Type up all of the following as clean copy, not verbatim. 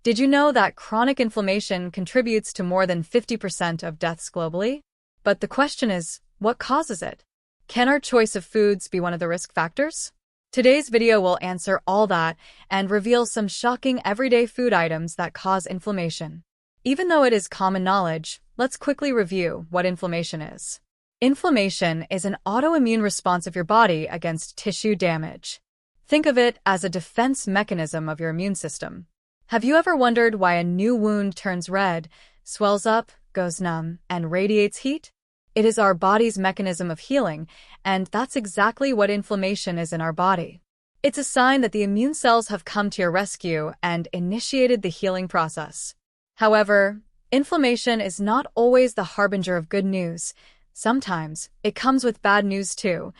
Did you know that chronic inflammation contributes to more than 50% of deaths globally? But the question is, what causes it? Can our choice of foods be one of the risk factors? Today's video will answer all that and reveal some shocking everyday food items that cause inflammation. Even though it is common knowledge, let's quickly review what inflammation is. Inflammation is an autoimmune response of your body against tissue damage. Think of it as a defense mechanism of your immune system. Have you ever wondered why a new wound turns red, swells up, goes numb, and radiates heat? It is our body's mechanism of healing, and that's exactly what inflammation is in our body. It's a sign that the immune cells have come to your rescue and initiated the healing process. However, inflammation is not always the harbinger of good news. Sometimes it comes with bad news too.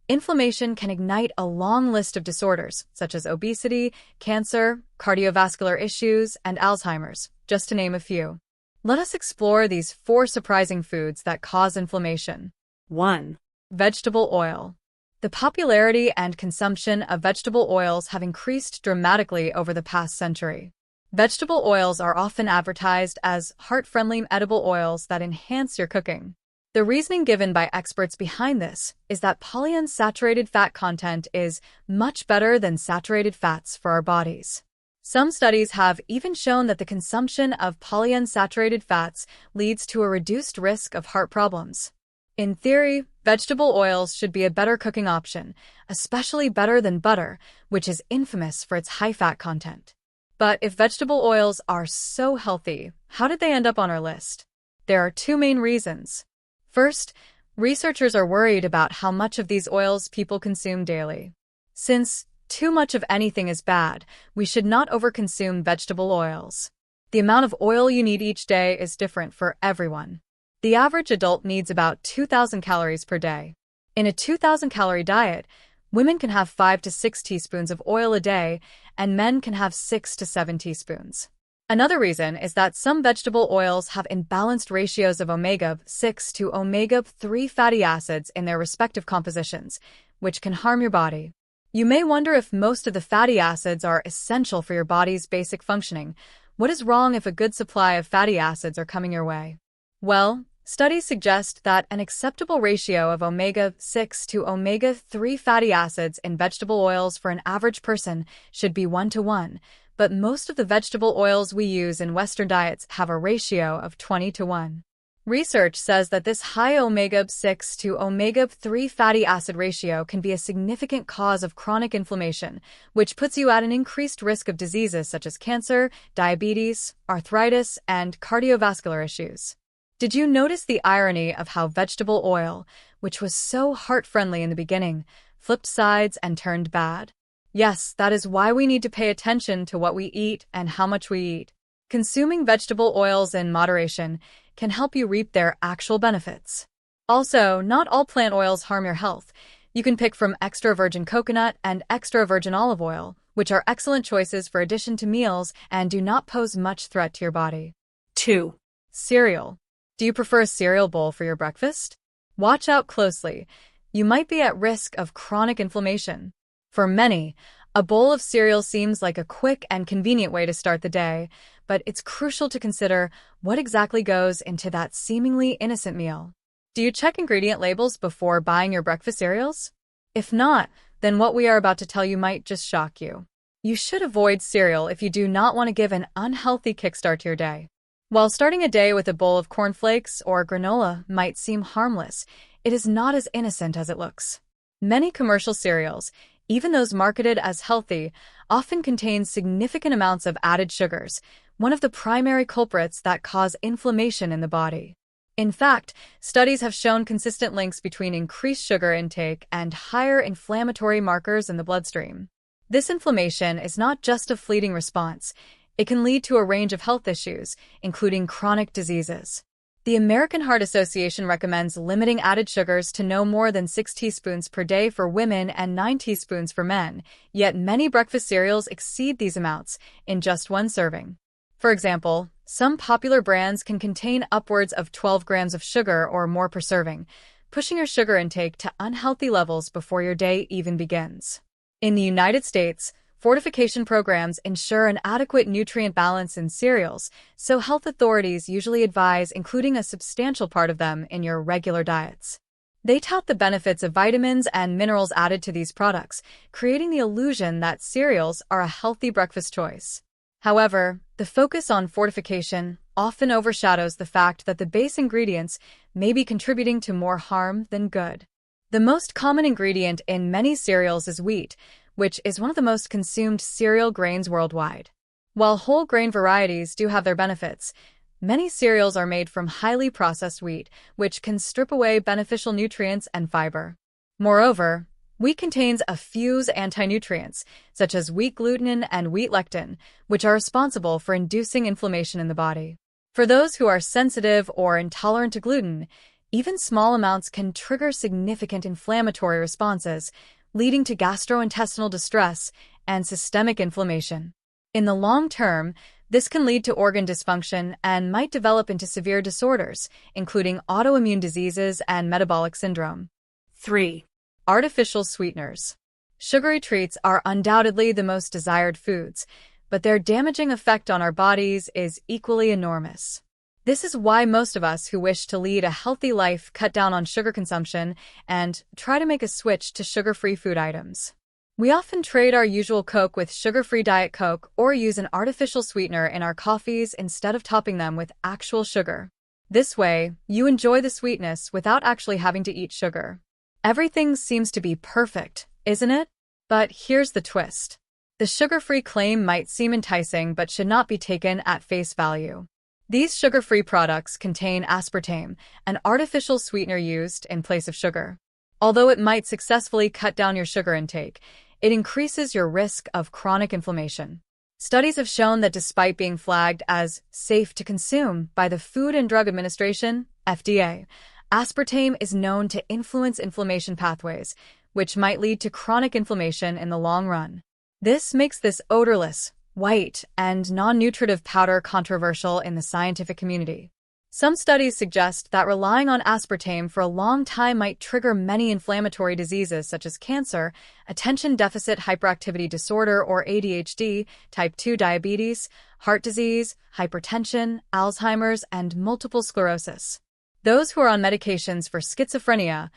Inflammation can ignite a long list of disorders, such as obesity, cancer, cardiovascular issues, and Alzheimer's, just to name a few. Let us explore these 4 surprising foods that cause inflammation. 1. Vegetable oil. The popularity and consumption of vegetable oils have increased dramatically over the past century. Vegetable oils are often advertised as heart-friendly edible oils that enhance your cooking. The reasoning given by experts behind this is that polyunsaturated fat content is much better than saturated fats for our bodies. Some studies have even shown that the consumption of polyunsaturated fats leads to a reduced risk of heart problems. In theory, vegetable oils should be a better cooking option, especially better than butter, which is infamous for its high fat content. But if vegetable oils are so healthy, how did they end up on our list? There are 2 main reasons. First, researchers are worried about how much of these oils people consume daily. Since too much of anything is bad, we should not overconsume vegetable oils. The amount of oil you need each day is different for everyone. The average adult needs about 2,000 calories per day. In a 2,000-calorie diet, women can have 5 to 6 teaspoons of oil a day, and men can have 6 to 7 teaspoons. Another reason is that some vegetable oils have imbalanced ratios of omega-6 to omega-3 fatty acids in their respective compositions, which can harm your body. You may wonder if most of the fatty acids are essential for your body's basic functioning. What is wrong if a good supply of fatty acids are coming your way? Well, studies suggest that an acceptable ratio of omega-6 to omega-3 fatty acids in vegetable oils for an average person should be 1:1, but most of the vegetable oils we use in Western diets have a ratio of 20:1. Research says that this high omega-6 to omega-3 fatty acid ratio can be a significant cause of chronic inflammation, which puts you at an increased risk of diseases such as cancer, diabetes, arthritis, and cardiovascular issues. Did you notice the irony of how vegetable oil, which was so heart-friendly in the beginning, flipped sides and turned bad? Yes, that is why we need to pay attention to what we eat and how much we eat. Consuming vegetable oils in moderation can help you reap their actual benefits. Also, not all plant oils harm your health. You can pick from extra virgin coconut and extra virgin olive oil, which are excellent choices for addition to meals and do not pose much threat to your body. 2. Cereal. Do you prefer a cereal bowl for your breakfast? Watch out closely. You might be at risk of chronic inflammation. For many, a bowl of cereal seems like a quick and convenient way to start the day, but it's crucial to consider what exactly goes into that seemingly innocent meal. Do you check ingredient labels before buying your breakfast cereals? If not, then what we are about to tell you might just shock you. You should avoid cereal if you do not want to give an unhealthy kickstart to your day. While starting a day with a bowl of cornflakes or granola might seem harmless, it is not as innocent as it looks. Many commercial cereals, even those marketed as healthy, often contain significant amounts of added sugars, one of the primary culprits that cause inflammation in the body. In fact, studies have shown consistent links between increased sugar intake and higher inflammatory markers in the bloodstream. This inflammation is not just a fleeting response. It can lead to a range of health issues, including chronic diseases. The American Heart Association recommends limiting added sugars to no more than 6 teaspoons per day for women and 9 teaspoons for men, yet many breakfast cereals exceed these amounts in just one serving. For example, some popular brands can contain upwards of 12 grams of sugar or more per serving, pushing your sugar intake to unhealthy levels before your day even begins. In the United States, Fortification programs ensure an adequate nutrient balance in cereals, so health authorities usually advise including a substantial part of them in your regular diets. They tout the benefits of vitamins and minerals added to these products, creating the illusion that cereals are a healthy breakfast choice. However, the focus on fortification often overshadows the fact that the base ingredients may be contributing to more harm than good. The most common ingredient in many cereals is wheat, which is one of the most consumed cereal grains worldwide. While whole grain varieties do have their benefits, many cereals are made from highly processed wheat, which can strip away beneficial nutrients and fiber. Moreover, wheat contains a few anti-nutrients, such as wheat gluten and wheat lectin, which are responsible for inducing inflammation in the body. For those who are sensitive or intolerant to gluten, even small amounts can trigger significant inflammatory responses, leading to gastrointestinal distress and systemic inflammation. In the long term, this can lead to organ dysfunction and might develop into severe disorders, including autoimmune diseases and metabolic syndrome. 3. Artificial sweeteners. Sugary treats are undoubtedly the most desired foods, but their damaging effect on our bodies is equally enormous. This is why most of us who wish to lead a healthy life cut down on sugar consumption and try to make a switch to sugar-free food items. We often trade our usual Coke with sugar-free Diet Coke or use an artificial sweetener in our coffees instead of topping them with actual sugar. This way, you enjoy the sweetness without actually having to eat sugar. Everything seems to be perfect, isn't it? But here's the twist. The sugar-free claim might seem enticing but should not be taken at face value. These sugar-free products contain aspartame, an artificial sweetener used in place of sugar. Although it might successfully cut down your sugar intake, it increases your risk of chronic inflammation. Studies have shown that despite being flagged as safe to consume by the Food and Drug Administration, FDA, aspartame is known to influence inflammation pathways, which might lead to chronic inflammation in the long run. This makes this odorless, white, and non-nutritive powder controversial in the scientific community. Some studies suggest that relying on aspartame for a long time might trigger many inflammatory diseases such as cancer, attention deficit hyperactivity disorder or ADHD, type 2 diabetes, heart disease, hypertension, Alzheimer's, and multiple sclerosis. Those who are on medications for schizophrenia,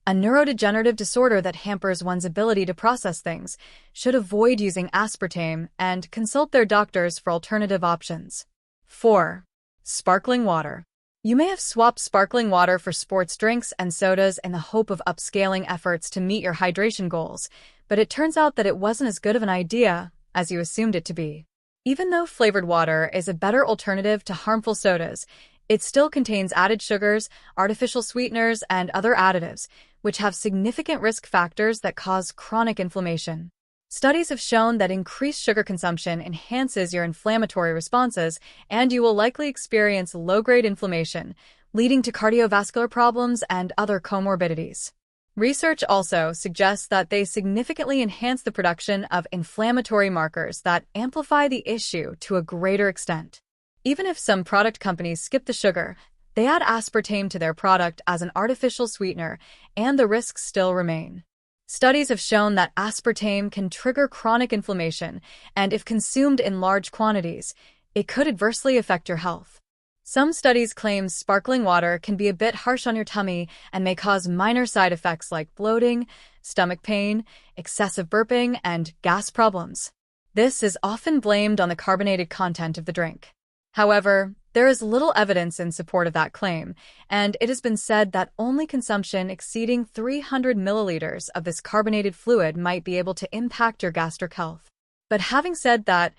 a neurodegenerative disorder that hampers one's ability to process things, should avoid using aspartame and consult their doctors for alternative options. 4. Sparkling water. You may have swapped sparkling water for sports drinks and sodas in the hope of upscaling efforts to meet your hydration goals, but it turns out that it wasn't as good of an idea as you assumed it to be. Even though flavored water is a better alternative to harmful sodas, it still contains added sugars, artificial sweeteners, and other additives, which have significant risk factors that cause chronic inflammation. Studies have shown that increased sugar consumption enhances your inflammatory responses, and you will likely experience low-grade inflammation, leading to cardiovascular problems and other comorbidities. Research also suggests that they significantly enhance the production of inflammatory markers that amplify the issue to a greater extent. Even if some product companies skip the sugar, they add aspartame to their product as an artificial sweetener, and the risks still remain. Studies have shown that aspartame can trigger chronic inflammation, and if consumed in large quantities, it could adversely affect your health. Some studies claim sparkling water can be a bit harsh on your tummy and may cause minor side effects like bloating, stomach pain, excessive burping, and gas problems. This is often blamed on the carbonated content of the drink. However, there is little evidence in support of that claim, and it has been said that only consumption exceeding 300 milliliters of this carbonated fluid might be able to impact your gastric health. But having said that,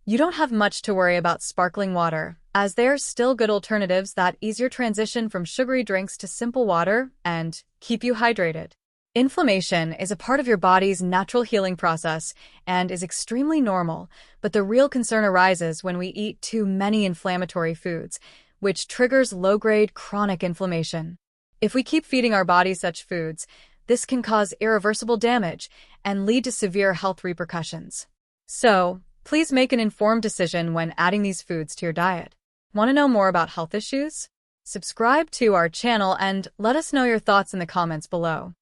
you don't have much to worry about sparkling water, as there are still good alternatives that ease your transition from sugary drinks to simple water and keep you hydrated. Inflammation is a part of your body's natural healing process and is extremely normal, but the real concern arises when we eat too many inflammatory foods, which triggers low-grade chronic inflammation. If we keep feeding our bodies such foods, this can cause irreversible damage and lead to severe health repercussions. So, please make an informed decision when adding these foods to your diet. Want to know more about health issues? Subscribe to our channel and let us know your thoughts in the comments below.